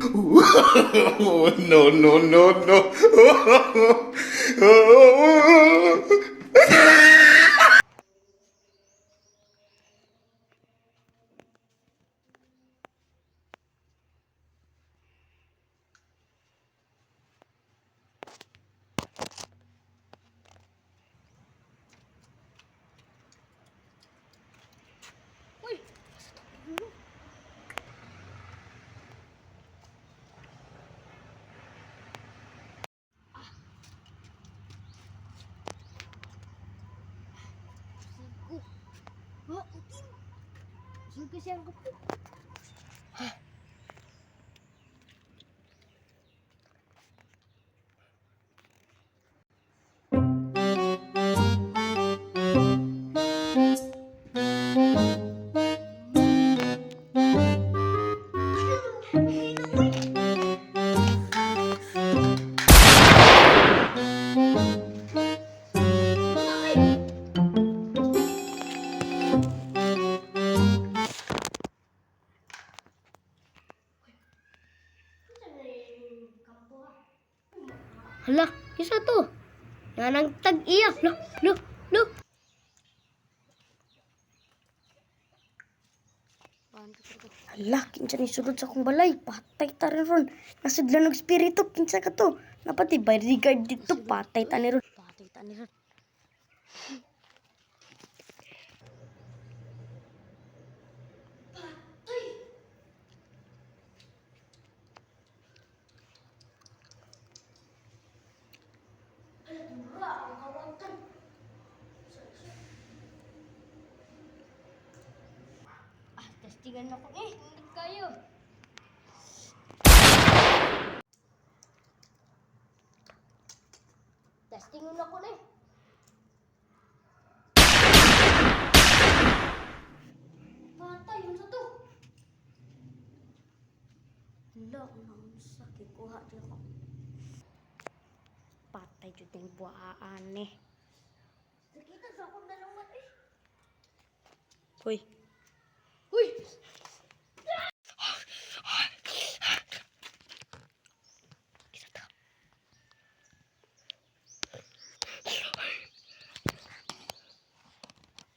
No, no, no, no. Uy! Sigo. Ha, utin. Sigo kasi ang kapo. Hala, isa to. Yan ang tag-iya. Lo. Hala, kinsa ni sulod sa akong balay. Patay ta rin ron. Nasigla ng espiritu. Kinsa ka to. Napati bodyguard dito. Patay ta ni ron. Testingan ako hindi kayo. Testingan ako Patay, yun sa to. Hala, ang sakit kuha din ako. Patay dyan yung buhaan Sakita sa akong dalawa Hoy. Uy!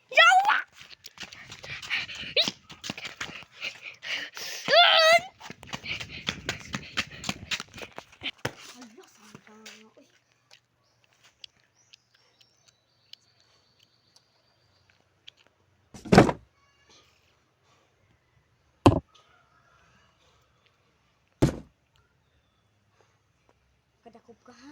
Yawa! Kadakop ka ha?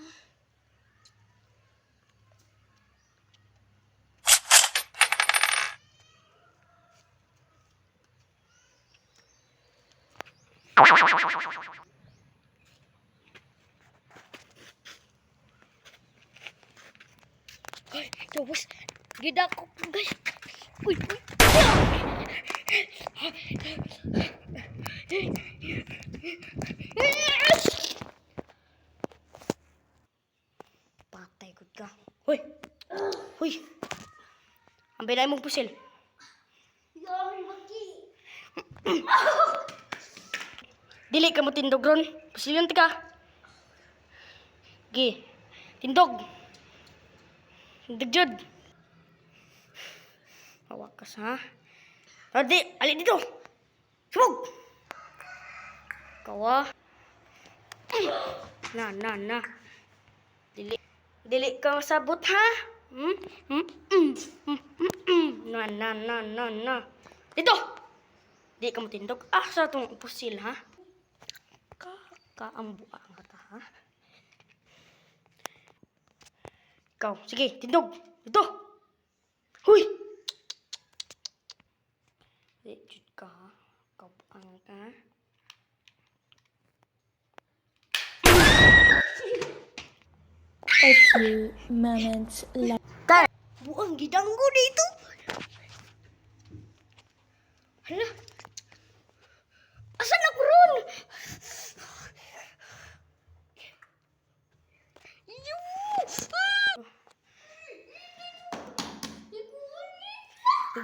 Ay, Diyos! Gidakop guys! Uy! Patay gud ka. Hoy! Hoy! Ang bilay mong pusil. Dili ka mo tindog ron. Pusilon ti ka. Gi. Tindog. Tindog jud. Awakas ha. Adi, ali dito. Subog. Kawa. Na. Dili ka masabot ha. Na. Dito. Di ka matindog. Sa itong pusil ha. Kaambua ang kata ha. Ikaw, sige, tindog. Dito. Huy. Di jud ka ha. Kabuang ka ha. A few moments later. Buang gidanggo dito. Hala. Asan ako ron?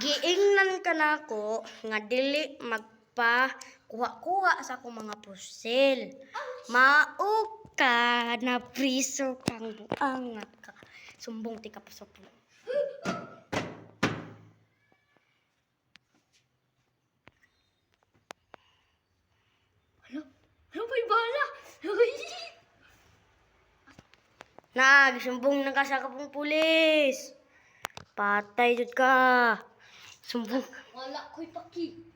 Giingnan ka na ako nga dili kuha sa akong mga pusil. Mao ka na priso kang buangat ka. Sumbong ti ka pasok. Ano may bala? Sumbong na ka sa kapong pulis. Patay jud ka. Sumbong. Wala ko'y paki.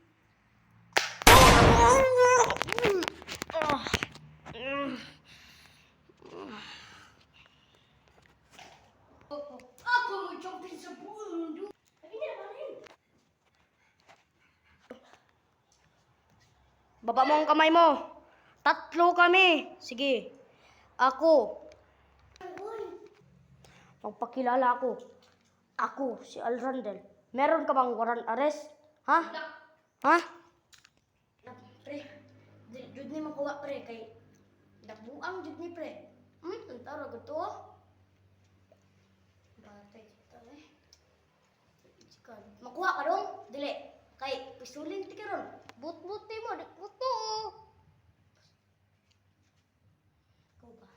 Ako mo jumping sa bundo. Baba mo ang kamay mo. Tatlo kami. Sige. Ako. Magpakilala ako. Ako, si Alrandel. Meron ka bang warrant arrest? Ha? Ha? Pre, jud ni makuha pre kay nabuang jud ni pre. Antara gato. Batay kita eh. Makuha ka dong? Dili. Kay pisulin ti karon. But-buti mo, buto. Ikaw ba?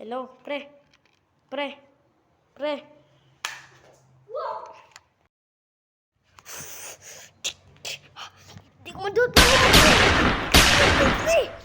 Hello, pre. Pre. Pre. Di ko madut. Pre.